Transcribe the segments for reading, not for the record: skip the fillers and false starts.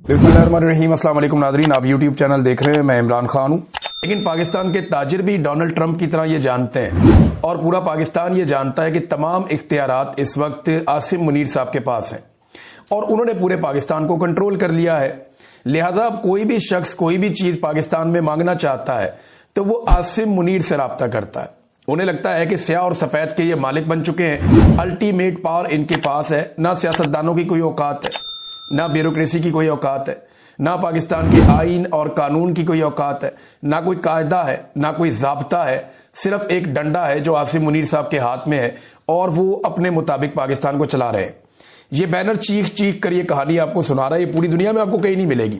बिस्मिल्लाहिर्रहमानिर्रहीम। अस्सलाम वालेकुम नाज़रीन, आप यूट्यूब चैनल देख रहे हैं, मैं इमरान खान हूँ। लेकिन पाकिस्तान के ताजिर भी डोनाल्ड ट्रंप की तरह ये जानते हैं और पूरा पाकिस्तान ये जानता है कि तमाम इख्तियारात इस वक्त आसिम मुनीर साहब के पास हैं और उन्होंने पूरे पाकिस्तान को कंट्रोल कर लिया है। लिहाजा कोई भी शख्स कोई भी चीज़ पाकिस्तान में मांगना चाहता है तो वो आसिम मुनीर से रब्ता करता है। उन्हें लगता है कि स्याह और सफ़ेद के ये मालिक बन चुके हैं, अल्टीमेट पावर इनके पास है। ना सियासतदानों की कोई औकात है, ना ब्यूरोक्रेसी की कोई औकात है, ना पाकिस्तान के आइन और कानून की कोई औकात है, ना कोई कायदा है, ना कोई ज़ाब्ता है। सिर्फ एक डंडा है जो आसिम मुनीर साहब के हाथ में है और वो अपने मुताबिक पाकिस्तान को चला रहे हैं। ये बैनर चीख चीख कर ये कहानी आपको सुना रहा है, ये पूरी दुनिया में आपको कहीं नहीं मिलेगी।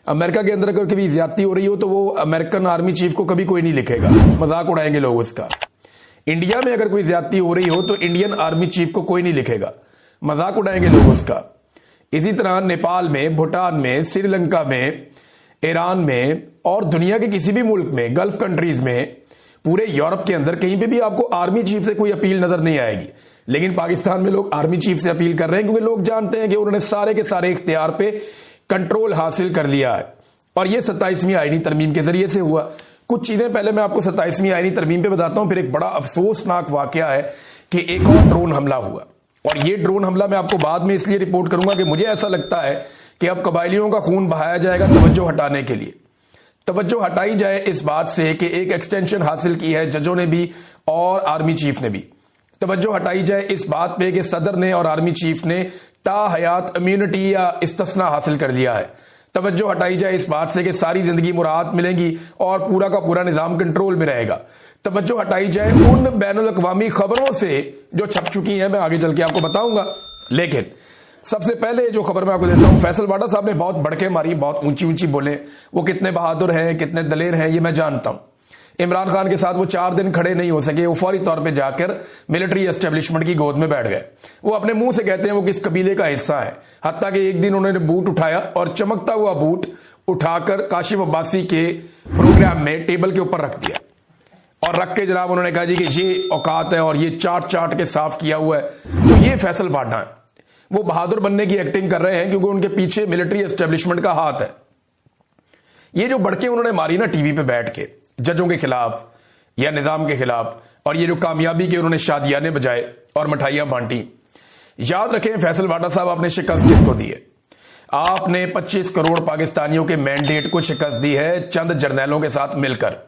अमेरिका के अंदर अगर कभी ज्यादती हो रही हो तो वो अमेरिकन आर्मी चीफ को कभी कोई नहीं लिखेगा, मजाक उड़ाएंगे लोग उसका। इंडिया में अगर कोई ज्यादती हो रही हो तो इंडियन आर्मी चीफ को कोई नहीं लिखेगा, मजाक उड़ाएंगे लोग उसका। इसी तरह नेपाल में, भूटान में, श्रीलंका में, ईरान में और दुनिया के किसी भी मुल्क में, गल्फ कंट्रीज में, पूरे यूरोप के अंदर कहीं पे भी आपको आर्मी चीफ से कोई अपील नजर नहीं आएगी। लेकिन पाकिस्तान में लोग आर्मी चीफ से अपील कर रहे हैं क्योंकि लोग जानते हैं कि उन्होंने सारे के सारे इख्तियार पे कंट्रोल हासिल कर लिया है। और यह 27वीं आईनी तरमीम के जरिए से हुआ। कुछ चीजें पहले मैं आपको 27वीं आईनी तरमीम पे बताता हूं, फिर एक बड़ा अफसोसनाक वाकया है कि एक और ड्रोन हमला हुआ। और ये ड्रोन हमला मैं आपको बाद में इसलिए रिपोर्ट करूंगा कि मुझे ऐसा लगता है कि अब कबायलियों का खून बहाया जाएगा तवज्जो हटाने के लिए। तवज्जो हटाई जाए इस बात से कि एक एक्सटेंशन हासिल की है जजों ने भी और आर्मी चीफ ने भी। तवज्जो हटाई जाए इस बात पे कि सदर ने और आर्मी चीफ ने ताहयात इम्यूनिटी या इस्तिस्ना हासिल कर लिया है। तवज्जो हटाई जाए इस बात से कि सारी जिंदगी मुराहत मिलेंगी और पूरा का पूरा निजाम कंट्रोल में रहेगा। तवज्जो हटाई जाए उन बैनुल अक़वामी खबरों से जो छप चुकी हैं, मैं आगे चल के आपको बताऊंगा। लेकिन सबसे पहले जो खबर मैं आपको देता हूं, फैसल वाडा साहब ने बहुत बड़के मारी, बहुत ऊंची ऊंची बोले। वो कितने बहादुर हैं, कितने दलेर हैं, ये मैं जानता हूं। इमरान खान के साथ वो 4 दिन खड़े नहीं हो सके, वो फौरी तौर पे जाकर मिलिट्री एस्टेब्लिशमेंट की गोद में बैठ गए। वो अपने मुंह से कहते हैं वो किस कबीले का हिस्सा है। हत्ता कि एक दिन उन्होंने बूट उठाया और चमकता हुआ बूट उठाकर काशिफ अब्बासी के प्रोग्राम में टेबल के ऊपर रख दिया और रख के जनाब उन्होंने कहा जी कि ये औकात है और ये चाट चाट के साफ किया हुआ है। तो ये फैसल वाडा है, वो बहादुर बनने की एक्टिंग कर रहे हैं क्योंकि उनके पीछे मिलिट्री एस्टेब्लिशमेंट का हाथ है। ये जो बड़के उन्होंने मारी ना टीवी पे बैठ के जजों के खिलाफ या निजाम के खिलाफ, और ये जो कामयाबी के उन्होंने शादियाने बजाए और मिठाइयां बांटी, याद रखें फैसल वाडा साहब आपने शिकस्त किसको दी है? आपने 25 करोड़ पाकिस्तानियों के मैंडेट को शिकस्त दी है चंद जर्नैलों के साथ मिलकर।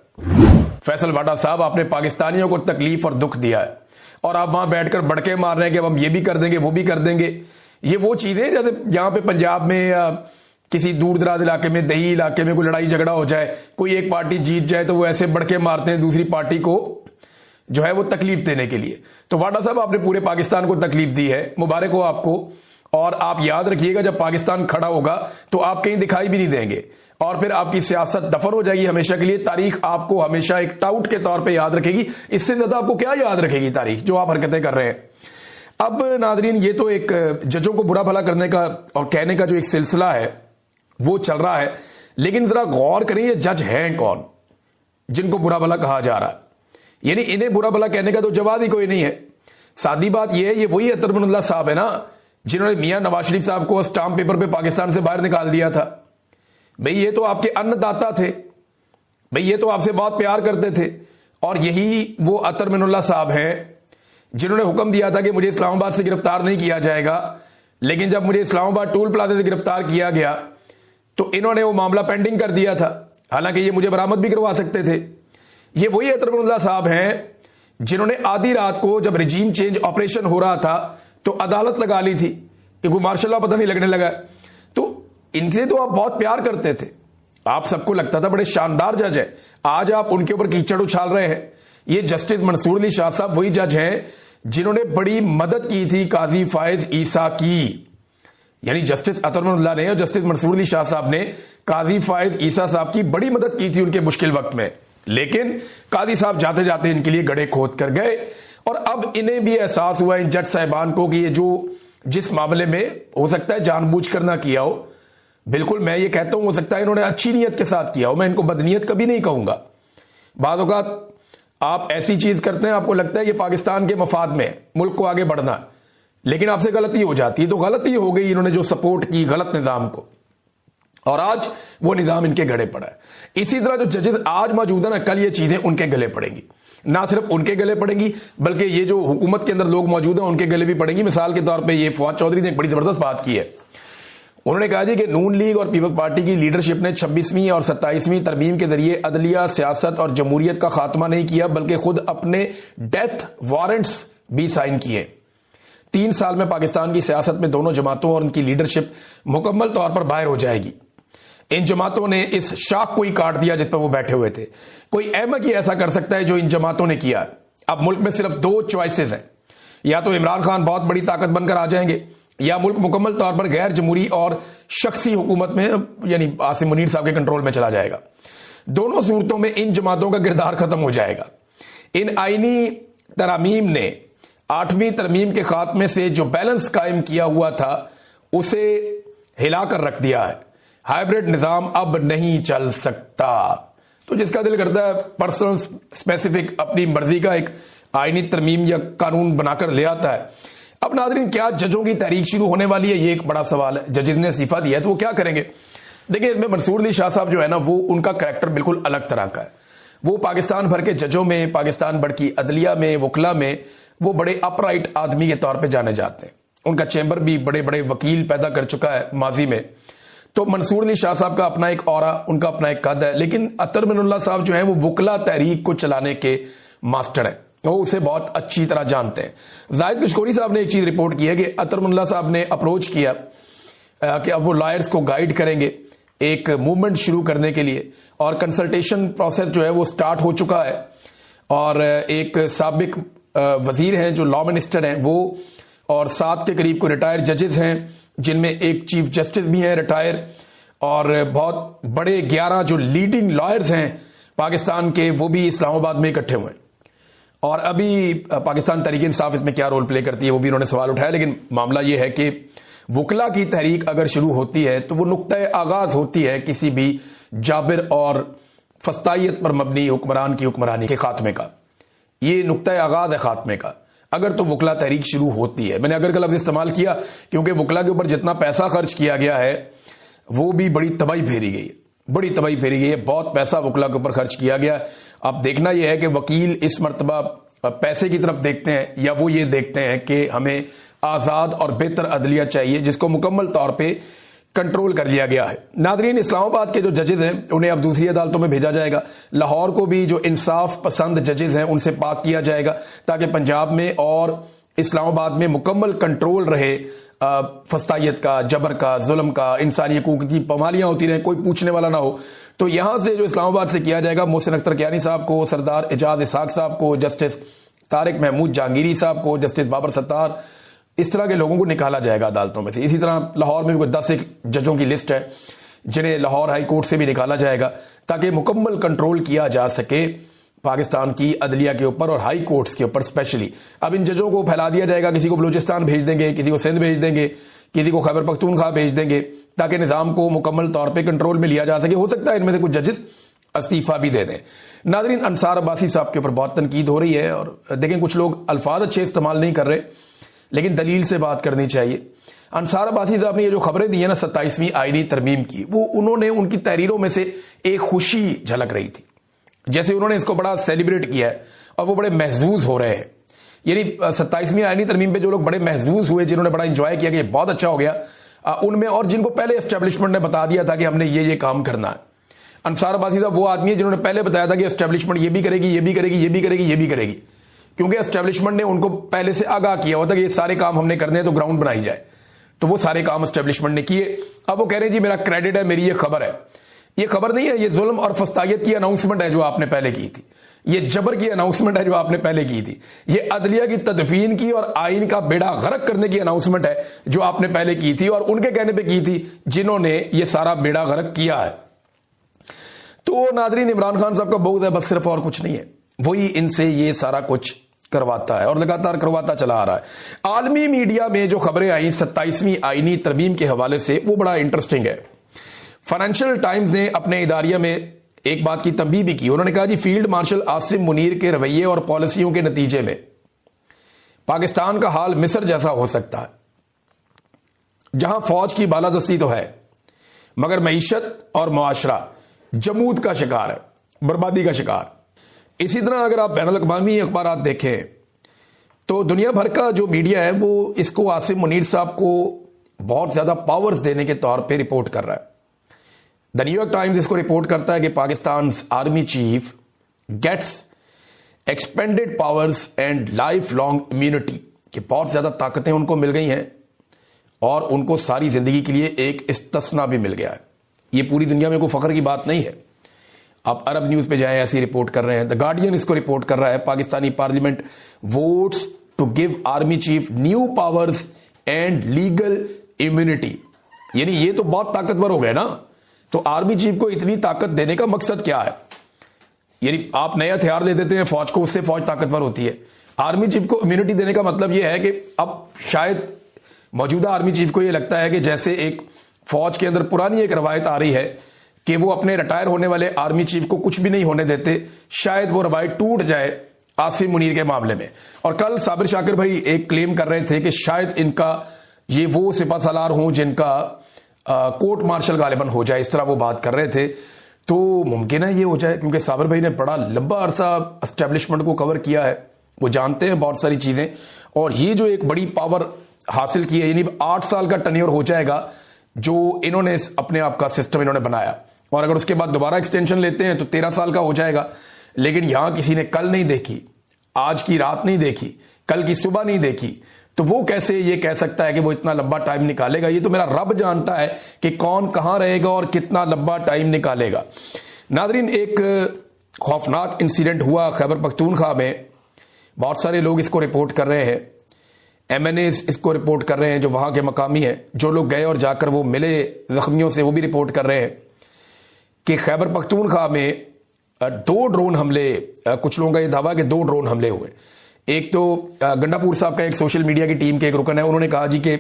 फैसल वाडा साहब आपने पाकिस्तानियों को तकलीफ और दुख दिया है और आप वहां बैठकर बड़के मार रहे हैं कि अब हम ये भी कर देंगे वो भी कर देंगे। ये वो चीजें जैसे यहां पे पंजाब में या किसी दूर दराज इलाके में, दही इलाके में कोई लड़ाई झगड़ा हो जाए, कोई एक पार्टी जीत जाए तो वो ऐसे बड़के मारते हैं दूसरी पार्टी को जो है वो तकलीफ देने के लिए। तो वाडा साहब आपने पूरे पाकिस्तान को तकलीफ दी है, मुबारक हो आपको। और आप याद रखिएगा जब पाकिस्तान खड़ा होगा तो आप कहीं दिखाई भी नहीं देंगे और फिर आपकी सियासत दफन हो जाएगी हमेशा के लिए। तारीख आपको हमेशा एक टाउट के तौर पे याद रखेगी, इससे ज्यादा आपको क्या याद रखेगी तारीख, जो आप हरकतें कर रहे हैं। अब नाजरीन, ये तो एक जजों को बुरा भला करने का और कहने का जो एक सिलसिला है वो चल रहा है, लेकिन जरा गौर करें ये जज हैं कौन जिनको बुरा भला कहा जा रहा है। यानी इन्हें बुरा भला कहने का तो जवाब ही कोई नहीं है। सादी बात यह है, ये वही अतर मनउल्लाह साहब है ना जिन्होंने मियां नवाज शरीफ साहब को स्टाम्प पेपर पे पाकिस्तान से बाहर निकाल दिया था। भाई ये तो आपके अन्नदाता थे, भाई ये तो आपसे बहुत प्यार करते थे। और यही वो अतर मनउल्लाह साहब हैं जिन्होंने हुक्म दिया था कि मुझे इस्लामाबाद से गिरफ्तार नहीं किया जाएगा, लेकिन जब मुझे इस्लामाबाद टोल प्लाजा से गिरफ्तार किया गया तो इन्होंने वो मामला पेंडिंग कर दिया था, हालांकि ये मुझे बरामद भी करवा सकते थे। ये वही अतर मनउल्लाह साहब हैं जिन्होंने आधी रात को जब रिजीम चेंज ऑपरेशन हो रहा था तो अदालत लगा ली थी कि कोई मार्शल लॉ पता नहीं लगने लगा। तो इनसे तो आप बहुत प्यार करते थे, आप सबको लगता था बड़े शानदार जज है। आज आप उनके ऊपर कीचड़ उछाल रहे हैं। ये जस्टिस मंसूर अली शाह साहब वही जज हैं जिन्होंने बड़ी मदद की थी काजी फायज ईसा की। यानी जस्टिस अतर मनउल्लाह ने और जस्टिस मंसूर अली शाह साहब ने काजी फायज ईसा साहब की बड़ी मदद की थी उनके मुश्किल वक्त में। लेकिन काजी साहब जाते जाते इनके लिए गड्ढे खोद कर गए और अब इन्हें भी एहसास हुआ इन जज साहिबान को कि ये जो जिस मामले में हो सकता है जानबूझकर ना किया हो, बिल्कुल मैं ये कहता हूं हो सकता है इन्होंने अच्छी नीयत के साथ किया हो, मैं इनको बदनीयत कभी नहीं कहूंगा। बाद औक़ात आप ऐसी चीज करते हैं आपको लगता है ये पाकिस्तान के मफाद में मुल्क को आगे बढ़ना है, लेकिन आपसे गलती हो जाती है। तो गलती हो गई, इन्होंने जो सपोर्ट की गलत निजाम को। और आज वो निजाम इनके गले पड़ा है। इसी तरह जो जजेस आज मौजूद है ना, कल ये चीजें उनके गले पड़ेंगी। ना सिर्फ उनके गले पड़ेंगी बल्कि ये जो हुकूमत के अंदर लोग मौजूद हैं उनके गले भी पड़ेंगी। मिसाल के तौर पे ये फवाद चौधरी ने एक बड़ी जबरदस्त बात की है। उन्होंने कहा जी कि नून लीग और पीपल्स पार्टी की लीडरशिप ने 26वीं और 27वीं तरमीम के जरिए अदलिया, सियासत और जमहूरियत का खात्मा नहीं किया बल्कि खुद अपने डेथ वारंट्स भी साइन किए। 3 साल में पाकिस्तान की सियासत में दोनों जमातों और उनकी लीडरशिप मुकम्मल तौर पर बाहर हो जाएगी। इन जमातों ने इस शाख को ही काट दिया जिस पर वो बैठे हुए थे। कोई अहमक ही ऐसा कर सकता है जो इन जमातों ने किया। अब मुल्क में सिर्फ 2 चॉइसेस हैं, या तो इमरान खान बहुत बड़ी ताकत बनकर आ जाएंगे या मुल्क मुकम्मल तौर पर गैर जमहूरी और शख्सी हुकूमत में यानी आसिम मुनीर साहब के कंट्रोल में चला जाएगा। दोनों सूरतों में इन जमातों का किरदार खत्म हो जाएगा। इन आईनी तरामीम ने 8वीं तरमीम के खात्मे से जो बैलेंस कायम किया हुआ था उसे हिलाकर रख दिया है। हाइब्रिड निजाम अब नहीं चल सकता। तो जिसका दिल करता है पर्सनल स्पेसिफिक अपनी मर्जी का एक आईनी तरमीम या कानून बनाकर ले आता है। अब नाज़रीन, क्या जजों की तहरीक शुरू होने वाली है? ये एक बड़ा सवाल है। जजेस ने इस्तीफा दिया है तो वो क्या करेंगे? देखिए, इसमें मंसूर अली शाह साहब जो है ना, वो उनका करैक्टर बिल्कुल अलग तरह का है। वो पाकिस्तान भर के जजों में, पाकिस्तान भर की अदलिया में, वकला में वो बड़े अपराइट आदमी के तौर पर जाने जाते हैं। उनका चैम्बर भी बड़े बड़े वकील पैदा कर चुका है माजी में। तो मंसूर अली शाह साहब का अपना एक औरा, उनका अपना एक कद है। लेकिन अतर मिनुल्लाह साहब जो है वो वकला तहरीक को चलाने के मास्टर हैं, वो उसे बहुत अच्छी तरह जानते हैं। जाहिद कशकोरी साहब ने एक चीज रिपोर्ट की है कि अतर मिनुल्लाह साहब ने अप्रोच किया कि अब वो लॉयर्स को गाइड करेंगे एक मूवमेंट शुरू करने के लिए, और कंसल्टेशन प्रोसेस जो है वो स्टार्ट हो चुका है। और एक साबिक वजीर हैं जो लॉ मिनिस्टर हैं वो, और 7 के करीब को रिटायर्ड जजेस हैं जिनमें एक चीफ जस्टिस भी हैं रिटायर, और बहुत बड़े 11 जो लीडिंग लॉयर्स हैं पाकिस्तान के वो भी इस्लामाबाद में इकट्ठे हुए हैं। और अभी पाकिस्तान तहरीक इंसाफ इसमें क्या रोल प्ले करती है वो भी उन्होंने सवाल उठाया। लेकिन मामला ये है कि वकला की तहरीक अगर शुरू होती है तो वो नुक्ता आगाज होती है किसी भी जाबिर और फस्तायत पर मबनी हुक्मरान की हुक्मरानी के खात्मे का। ये नुक्ता आगाज है खात्मे का अगर तो वकला तहरीक शुरू होती है। मैंने अगर का लफ्ज इस्तेमाल किया क्योंकि वकला के ऊपर जितना पैसा खर्च किया गया है वो भी बड़ी तबाही फेरी गई है, बड़ी तबाही फेरी गई है। बहुत पैसा वकला के ऊपर खर्च किया गया। अब देखना यह है कि वकील इस मर्तबा पैसे की तरफ देखते हैं या वो ये देखते हैं कि हमें आज़ाद और बेहतर अदलिया चाहिए जिसको मुकम्मल तौर पे कंट्रोल कर लिया गया है। नादरीन, इस्लामाबाद के जो जजेस हैं उन्हें अब दूसरी अदालतों में भेजा जाएगा। लाहौर को भी जो इंसाफ पसंद जजेस हैं उनसे पाक किया जाएगा ताकि पंजाब में और इस्लामाबाद में मुकम्मल कंट्रोल रहे फस्तायत का, जबर का, जुल्म का, इंसानी हकूक की पमालियां होती रहे, कोई पूछने वाला ना हो। तो यहां से जो इस्लामाबाद से किया जाएगा, मोहसिन अख्तर कियानी साहब को, सरदार एजाज इसहाक साहब को, जस्टिस तारिक महमूद जहांगीरी साहब को, जस्टिस बाबर सत्तार, इस तरह के लोगों को निकाला जाएगा अदालतों में से। इसी तरह लाहौर में भी 10 जजों की लिस्ट है जिन्हें लाहौर हाई कोर्ट से भी निकाला जाएगा ताकि मुकम्मल कंट्रोल किया जा सके पाकिस्तान की अदलिया के ऊपर और हाई कोर्ट्स के ऊपर स्पेशली। अब इन जजों को फैला दिया जाएगा, किसी को बलूचिस्तान भेज देंगे, किसी को सिंध भेज देंगे, किसी को खैबर पख्तूनख्वा भेज देंगे ताकि निजाम को मुकम्मल तौर पर कंट्रोल में लिया जा सके। हो सकता है इनमें से कुछ जजेस इस्तीफा भी दे दें। नादरीन, अंसार अब्बासी साहब के ऊपर बहुत तनकीद हो रही है और देखें कुछ लोग अल्फाज अच्छे इस्तेमाल नहीं कर रहे लेकिन दलील से बात करनी चाहिए। अंसार अब्बासी साहब ने ये जो खबरें दी है ना 27वीं आईनी तरमीम की, वो उन्होंने उनकी तहरीरों में से एक खुशी झलक रही थी, जैसे उन्होंने इसको बड़ा सेलिब्रेट किया है और वो बड़े महजूज हो रहे हैं। यानी 27वीं आईनी तरमीम पे जो लोग बड़े महजूज हुए, जिन्होंने बड़ा इंजॉय किया कि ये बहुत अच्छा हो गया, उनमें और जिनको पहले एस्टेब्लिशमेंट ने बता दिया था कि हमने ये काम करना है। अंसार अब्बासी साहब वो आदमी है जिन्होंने पहले बताया था कि एस्टेब्लिशमेंट ये भी करेगी, ये भी करेगी, ये भी करेगी, ये भी करेगी, क्योंकि एस्टेब्लिशमेंट ने उनको पहले से आगाह किया होता कि ये सारे काम हमने करने हैं तो ग्राउंड बनाई जाए। तो वो सारे काम एस्टेब्लिशमेंट ने किए। अब वो कह रहे हैं जी मेरा क्रेडिट है, मेरी ये खबर है। ये खबर नहीं है, ये जुल्म और फस्तायत की अनाउंसमेंट है जो आपने पहले की थी, ये जबर की अनाउंसमेंट है जो आपने पहले की थी, ये अदलिया की तदफीन की और आइन का बेड़ा गर्क करने की अनाउंसमेंट है जो आपने पहले की थी और उनके कहने पर की थी जिन्होंने ये सारा बेड़ा गर्क किया है। तो नादरीन, इमरान खान साहब का बहुत है बस, सिर्फ और कुछ नहीं है, वही इनसे ये सारा कुछ करवाता है और लगातार करवाता चला आ रहा है। आलमी मीडिया में जो खबरें आई 27वीं आईनी तरमीम के हवाले से वो बड़ा इंटरेस्टिंग है। फाइनेंशियल टाइम्स ने अपने इदारिया में एक बात की तंबीह भी की। उन्होंने कहा जी फील्ड मार्शल आसिम मुनीर के रवैये और पॉलिसियों के नतीजे में पाकिस्तान का हाल मिस्र जैसा हो सकता है, जहां फौज की बालादस्ती तो है मगर मईशत और मुआशरा जमूद का शिकार है, बर्बादी का शिकार। इसी तरह अगर आप बैनुल अक़वामी अखबारात देखें तो दुनिया भर का जो मीडिया है वो इसको आसिम मुनीर साहब को बहुत ज्यादा पावर्स देने के तौर पे रिपोर्ट कर रहा है। द न्यूयॉर्क टाइम्स इसको रिपोर्ट करता है कि Pakistan army chief gets expanded powers and life long immunity, कि बहुत ज्यादा ताकतें उनको मिल गई हैं और उनको सारी जिंदगी के लिए एक इस्तिस्ना भी मिल गया है। ये पूरी दुनिया में कोई फख्र की बात नहीं है। आप अरब न्यूज पे जाएं, ऐसी रिपोर्ट कर रहे हैं। द गार्डियन इसको रिपोर्ट कर रहा है, Pakistani parliament votes to give army chief new powers and legal immunity. यानी ये तो बहुत ताकतवर हो गए ना, तो आर्मी चीफ को इतनी ताकत देने का मकसद क्या है? यानी आप नया हथियार दे देते हैं फौज को, उससे फौज ताकतवर होती है। आर्मी चीफ को इम्यूनिटी देने का मतलब यह है कि अब शायद मौजूदा आर्मी चीफ को यह लगता है कि जैसे एक फौज के अंदर पुरानी एक रवायत आ रही है कि वो अपने रिटायर होने वाले आर्मी चीफ को कुछ भी नहीं होने देते, शायद वो रवायत टूट जाए आसिम मुनीर के मामले में। और कल साबिर शाकिर भाई एक क्लेम कर रहे थे कि शायद इनका ये वो सिपहसालार हों जिनका कोर्ट मार्शल गालिबन हो जाए, इस तरह वो बात कर रहे थे। तो मुमकिन है ये हो जाए, क्योंकि साबिर भाई ने बड़ा लंबा अरसा एस्टेब्लिशमेंट को कवर किया है, वो जानते हैं बहुत सारी चीजें। और ये जो एक बड़ी पावर हासिल की है, यानी 8 साल का टर्न्योर हो जाएगा जो इन्होंने अपने आप का सिस्टम इन्होंने बनाया, और अगर उसके बाद दोबारा एक्सटेंशन लेते हैं तो 13 साल का हो जाएगा। लेकिन यहां किसी ने कल नहीं देखी, आज की रात नहीं देखी, कल की सुबह नहीं देखी, तो वो कैसे ये कह सकता है कि वो इतना लंबा टाइम निकालेगा? ये तो मेरा रब जानता है कि कौन कहां रहेगा और कितना लंबा टाइम निकालेगा। नादरीन, एक खौफनाक इंसिडेंट हुआ खैबर पख्तूनख्वा में, बहुत सारे लोग इसको रिपोर्ट कर रहे हैं, MNA इसको रिपोर्ट कर रहे हैं जो वहां के मकामी हैं, जो लोग गए और जाकर वो मिले जख्मियों से वो भी रिपोर्ट कर रहे हैं कि खैबर पख्तूनख्वा में 2 ड्रोन हमले, कुछ लोगों का ये दावा कि 2 ड्रोन हमले हुए। एक तो गंडापुर साहब का एक सोशल मीडिया की टीम के एक रुकन है, उन्होंने कहा जी कि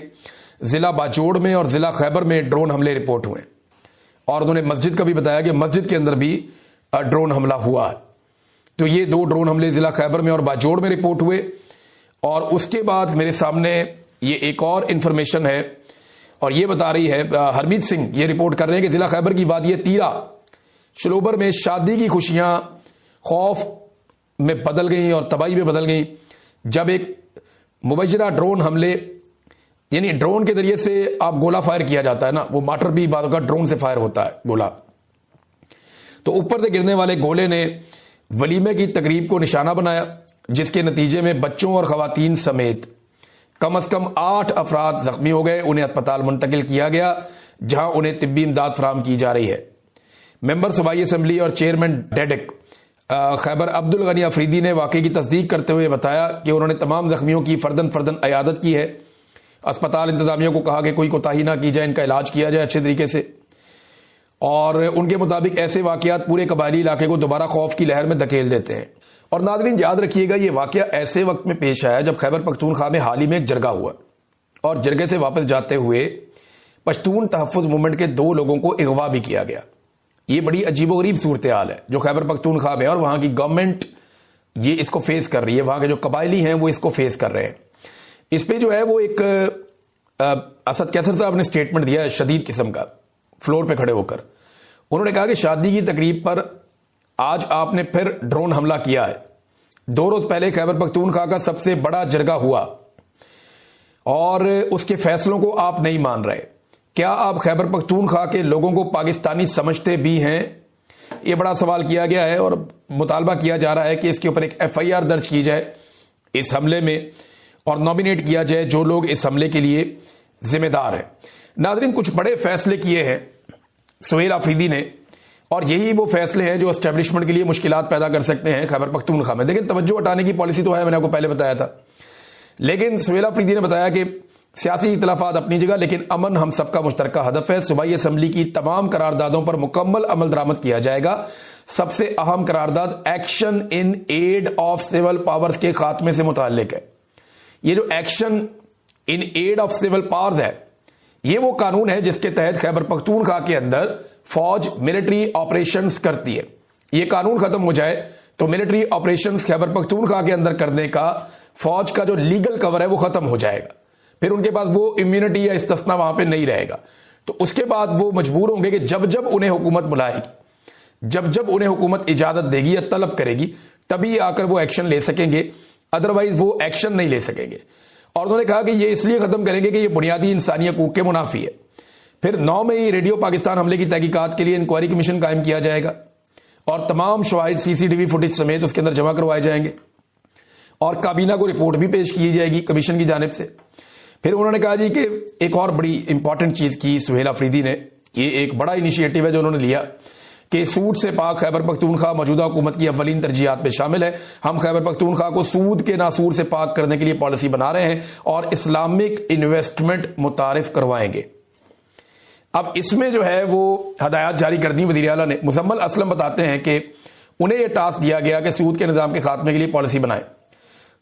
जिला बाजोड़ में और जिला खैबर में ड्रोन हमले रिपोर्ट हुए, और उन्होंने मस्जिद का भी बताया कि मस्जिद के अंदर भी ड्रोन हमला हुआ है। तो ये 2 ड्रोन हमले जिला खैबर में और बाजोड़ में रिपोर्ट हुए। और उसके बाद मेरे सामने ये एक और इंफॉर्मेशन है, और ये बता रही है हरमीत सिंह ये रिपोर्ट कर रहे हैं कि जिला खैबर की बात, ये तीरा शलोबर में शादी की खुशियां खौफ में बदल गई और तबाही में बदल गई जब एक मुबजरा ड्रोन हमले, यानी ड्रोन के जरिए से आप गोला फायर किया जाता है ना, वो माटर भी बाद का ड्रोन से फायर होता है गोला, तो ऊपर से गिरने वाले गोले ने वलीमे की तकरीब को निशाना बनाया, जिसके नतीजे में बच्चों और खवातीन समेत कम से कम 8 अफराद जख्मी हो गए। उन्हें अस्पताल मुंतकिल किया गया जहां उन्हें तिब्बी इमदाद फराहम की जा रही है। मेंबर सूबाई असम्बली और चेयरमैन डेडिक खैबर अब्दुल गनी अफरीदी ने वाकई की तस्दीक करते हुए बताया कि उन्होंने तमाम जख्मियों की फर्दन अयादत की है। अस्पताल इंतजामिया को कहा कि कोई कोताही ना की जाए, इनका इलाज किया जाए अच्छे तरीके से, और उनके मुताबिक ऐसे वाकयात पूरे कबायली इलाके को दोबारा खौफ की लहर में धकेल देते हैं। और नादरीन याद रखिएगा, ये वाकया ऐसे वक्त में पेश आया जब खैबर पख्तूनख्वा में हाल ही में एक जरगा हुआ, और जरगे से वापस जाते हुए पश्तून तहफ़्फ़ुज़ मूवमेंट के 2 लोगों को अगवा भी किया गया। ये बड़ी अजीबोगरीब सूरत हाल है जो खैबर पख्तूनख्वा में, और वहां की गवर्नमेंट ये इसको फेस कर रही है, वहां के जो कबायली हैं वो इसको फेस कर रहे हैं। इस पे जो है वो एक असद कैसर साहब ने स्टेटमेंट दिया है शदीद किस्म का, फ्लोर पे खड़े होकर। उन्होंने कहा कि शादी की तकरीब पर आज आपने फिर ड्रोन हमला किया है। 2 रोज पहले खैबर पख्तूनख्वा का सबसे बड़ा जरगा हुआ और उसके फैसलों को आप नहीं मान रहे। क्या आप खैबर पख्तूनख्वा के लोगों को पाकिस्तानी समझते भी हैं? यह बड़ा सवाल किया गया है और मुतालबा किया जा रहा है कि इसके ऊपर एक FIR दर्ज की जाए इस हमले में, और नॉमिनेट किया जाए जो लोग इस हमले के लिए जिम्मेदार हैं। नाज़रीन, कुछ बड़े फैसले किए हैं सुहेल आफरीदी ने, और यही वो फैसले हैं जो एस्टेब्लिशमेंट के लिए मुश्किलात पैदा कर सकते हैं खैबर पख्तूनख्वा में। देखिए, तवज्जो हटाने की पॉलिसी तो है, मैंने आपको पहले बताया था, लेकिन सुहेल आफरीदी ने बताया कि सियासी इख्तिलाफात अपनी जगह, लेकिन अमन हम सबका मुश्तरका हदफ है। सूबाई असम्बली की तमाम करारदादों पर मुकम्मल अमल दरामद किया जाएगा। सबसे अहम करारदाद action in aid of civil powers के खात्मे से मुताल्लिक है। ये जो action in aid of civil powers है, ये वो कानून है जिसके तहत खैबर पख्तूनख्वा के अंदर फौज मिलिट्री ऑपरेशंस करती है। ये कानून खत्म हो जाए तो मिलिट्री ऑपरेशंस खैबर पख्तूनख्वा के अंदर करने का फौज का जो लीगल कवर है वो खत्म हो जाएगा। फिर उनके पास वो इम्यूनिटी या इस्तिस्ना वहां पे नहीं रहेगा। तो उसके बाद वो मजबूर होंगे कि जब जब उन्हें हुकूमत बुलाएगी, जब जब उन्हें हुकूमत इजाजत देगी या तलब करेगी, तभी आकर वो एक्शन ले सकेंगे, अदरवाइज वो एक्शन नहीं ले सकेंगे। और उन्होंने कहा कि ये इसलिए खत्म करेंगे कि ये बुनियादी इंसानी हकूक के मुनाफी है। फिर 9 में ही रेडियो पाकिस्तान हमले की तहकीकात के लिए इंक्वायरी कमीशन कायम किया जाएगा और तमाम शवाहिद सीसीटीवी फुटेज समेत उसके अंदर जमा करवाए जाएंगे और काबीना को रिपोर्ट भी पेश की जाएगी कमीशन की जानिब से। फिर उन्होंने कहा जी कि एक और बड़ी इंपॉर्टेंट चीज की सुहेल अफरीदी ने, ये एक बड़ा इनिशिएटिव है जो उन्होंने लिया कि सूद से पाक खैबर पख्तूनख्वा मौजूदा हुकूमत की अव्वलीन तरजीहात में शामिल है। हम खैबर पख्तूनख्वा को सूद के नासूर से पाक करने के लिए पॉलिसी बना रहे हैं और इस्लामिक इन्वेस्टमेंट मुतारिफ करवाएंगे। अब इसमें जो है वो हदायत जारी कर दी वज़ीर आला ने। मुजम्मल असलम बताते हैं कि उन्हें यह टास्क दिया गया कि सूद के निज़ाम के खात्मे के लिए पॉलिसी बनाए।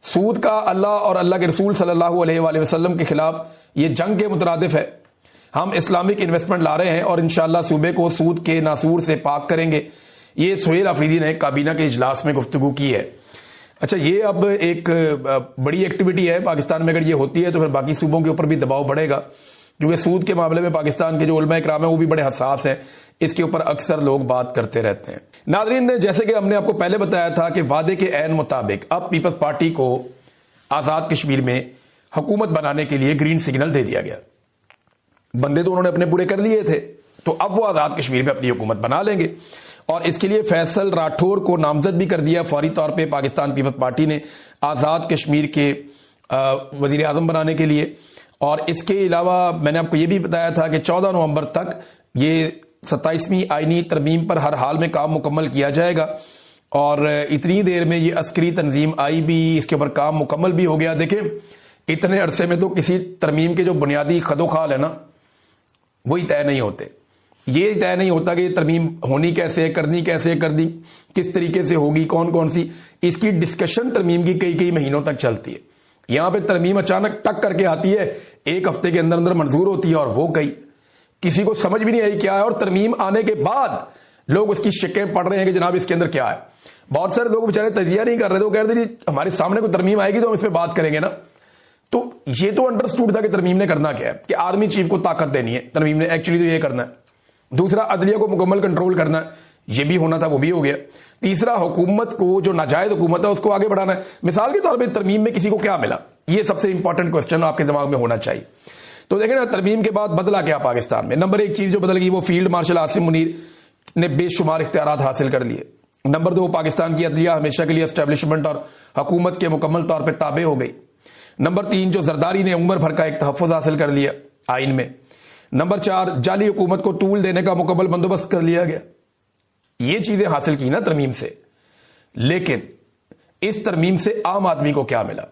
सूद का अल्लाह और अल्लाह के रसूल सल्लल्लाहु अलैहि वसल्लम के खिलाफ ये जंग के मुतरादिफ है। हम इस्लामिक इन्वेस्टमेंट ला रहे हैं और इंशाअल्लाह सूबे को सूद के नासूर से पाक करेंगे। ये सुहेल अफरीदी ने काबीना के इजलास में गुफ्तगू की है। अच्छा, ये अब एक बड़ी एक्टिविटी है पाकिस्तान में। अगर ये होती है तो फिर बाकी सूबों के ऊपर भी दबाव बढ़ेगा, क्योंकि सूद के मामले में पाकिस्तान के जो उलमा इकराम है वो भी बड़े हसास हैं। इसके ऊपर अक्सर लोग बात करते रहते हैं। नाज़रीन, जैसे कि हमने आपको पहले बताया था कि वादे के ऐन मुताबिक अब पीपल्स पार्टी को आज़ाद कश्मीर में हुकूमत बनाने के लिए ग्रीन सिग्नल दे दिया गया। बंदे तो उन्होंने अपने पूरे कर लिए थे, तो अब वो आज़ाद कश्मीर में अपनी हुकूमत बना लेंगे और इसके लिए फैसल राठौर को नामजद भी कर दिया फौरी तौर पे पाकिस्तान पीपल्स पार्टी ने आज़ाद कश्मीर के वज़ीर आज़म बनाने के लिए। और इसके अलावा मैंने आपको ये भी बताया था कि 14 नवंबर तक ये 27वीं आईनी तरमीम पर हर हाल में काम मुकम्मल किया जाएगा और इतनी देर में ये अस्करी तंजीम आई भी, इसके ऊपर काम मुकम्मल भी हो गया। देखें, इतने अरसे में तो किसी तरमीम के जो बुनियादी खदोखाल है ना, वही तय नहीं होते। ये तय नहीं होता कि ये तरमीम होनी कैसे, करनी कैसे, कर दी किस तरीके से होगी, कौन कौन सी, इसकी डिस्कशन तरमीम की कई कई महीनों तक चलती है। यहां पे तरमीम अचानक टक करके आती है, एक हफ्ते के अंदर अंदर मंजूर होती है और वो गई, किसी को समझ भी नहीं आई क्या है। और तरमीम आने के बाद लोग उसकी शिकें पढ़ रहे हैं कि जनाब इसके अंदर क्या है। बहुत सारे लोग बेचारे तजिया नहीं कर रहे थे, वो कह रहे थे हमारे सामने कोई तरमीम आएगी तो हम इस पर बात करेंगे ना। तो ये तो अंडरस्टूड था कि तरमीम ने करना क्या है, कि आर्मी चीफ को ताकत देनी है। तरमीम ने एक्चुअली तो ये करना है। दूसरा, अदलिया को मुकम्मल कंट्रोल करना है, ये भी होना था, वो भी हो गया। तीसरा, हुकूमत को, जो नाजायज हुकूमत है उसको आगे बढ़ाना है। मिसाल के तौर पर तरमीम में किसी को क्या मिला, ये सबसे इंपॉर्टेंट क्वेश्चन आपके दिमाग में होना चाहिए। तो देखें ना, तरमीम के बाद बदला क्या पाकिस्तान में। नंबर 1 चीज जो बदल गई वो फील्ड मार्शल आसिम मुनीर ने बेशुमार इख्तियारात हासिल कर लिए। नंबर 2, पाकिस्तान की अदलिया हमेशा के लिए एस्टेब्लिशमेंट और हुकूमत के मुकम्मल तौर पर ताबे हो गई। नंबर 3, जो जरदारी ने उम्र भर का एक तहफ़्फ़ुज़ हासिल कर लिया आइन में। नंबर 4, जाली हुकूमत को टूल देने का मुकम्मल बंदोबस्त कर लिया गया। ये चीजें हासिल की ना तरमीम से, लेकिन इस तरमीम से आम आदमी को क्या मिला,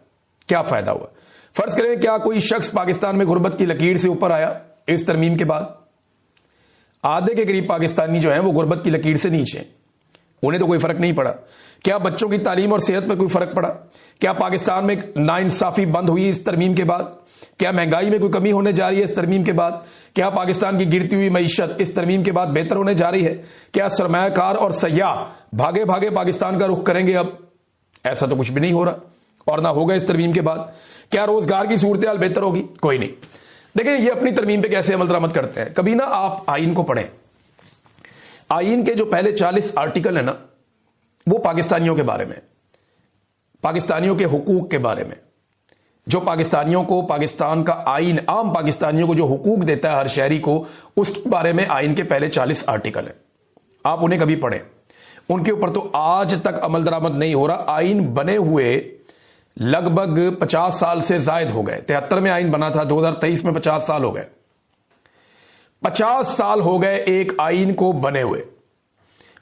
क्या फायदा हुआ। फर्ज करें क्या कोई शख्स पाकिस्तान में गुर्बत की लकीर से ऊपर आया इस तरमीम के बाद। आधे के करीब पाकिस्तानी जो हैं वो गुर्बत की लकीर से नीचे, उन्हें तो कोई फर्क नहीं पड़ा। क्या बच्चों की तालीम और सेहत पर कोई फर्क पड़ा? क्या पाकिस्तान में नाइंसाफी बंद हुई इस तरमीम के बाद? क्या महंगाई में कोई कमी होने जा रही है इस तरमीम के बाद? क्या पाकिस्तान की गिरती हुई मईशत इस तरमीम के बाद बेहतर होने जा रही है? क्या सरमायाकार और सयाह भागे भागे पाकिस्तान का रुख करेंगे अब? ऐसा तो कुछ भी नहीं हो रहा और ना होगा इस तरमीम के बाद। क्या रोजगार की सूरत हाल बेहतर होगी? कोई नहीं। देखिए, ये अपनी तरमीम पे कैसे अमल दरामद करते हैं। कभी ना आप आइन को पढ़ें। आइन के जो पहले 40 आर्टिकल है ना, वो पाकिस्तानियों के बारे में, पाकिस्तानियों के हुकूक के बारे में, जो पाकिस्तानियों को पाकिस्तान का आइन, आम पाकिस्तानियों को जो हुकूक देता है हर शहरी को, उसके बारे में आइन के पहले 40 आर्टिकल हैं। आप उन्हें कभी पढ़ें। उनके ऊपर तो आज तक अमल दरामद नहीं हो रहा। आइन बने हुए लगभग 50 साल से जायद हो गए। 73 में आइन बना था, 2023 में 50 साल हो गए। 50 साल हो गए एक आइन को बने हुए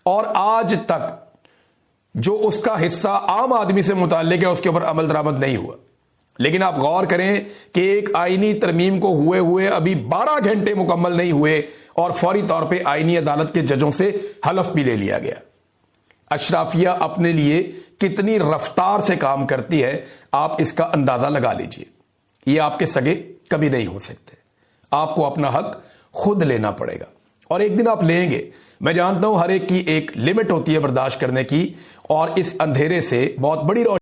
और आज तक जो उसका हिस्सा आम आदमी से मुताल्लिक है उसके ऊपर अमल दरामद नहीं हुआ। लेकिन आप गौर करें कि एक आईनी तरमीम को हुए अभी 12 घंटे मुकम्मल नहीं हुए और फौरी तौर पे आईनी अदालत के जजों से हलफ भी ले लिया गया। अशराफिया अपने लिए कितनी रफ्तार से काम करती है, आप इसका अंदाजा लगा लीजिए। ये आपके सगे कभी नहीं हो सकते। आपको अपना हक खुद लेना पड़ेगा और एक दिन आप लेंगे। मैं जानता हूं हर एक की एक लिमिट होती है बर्दाश्त करने की और इस अंधेरे से बहुत बड़ी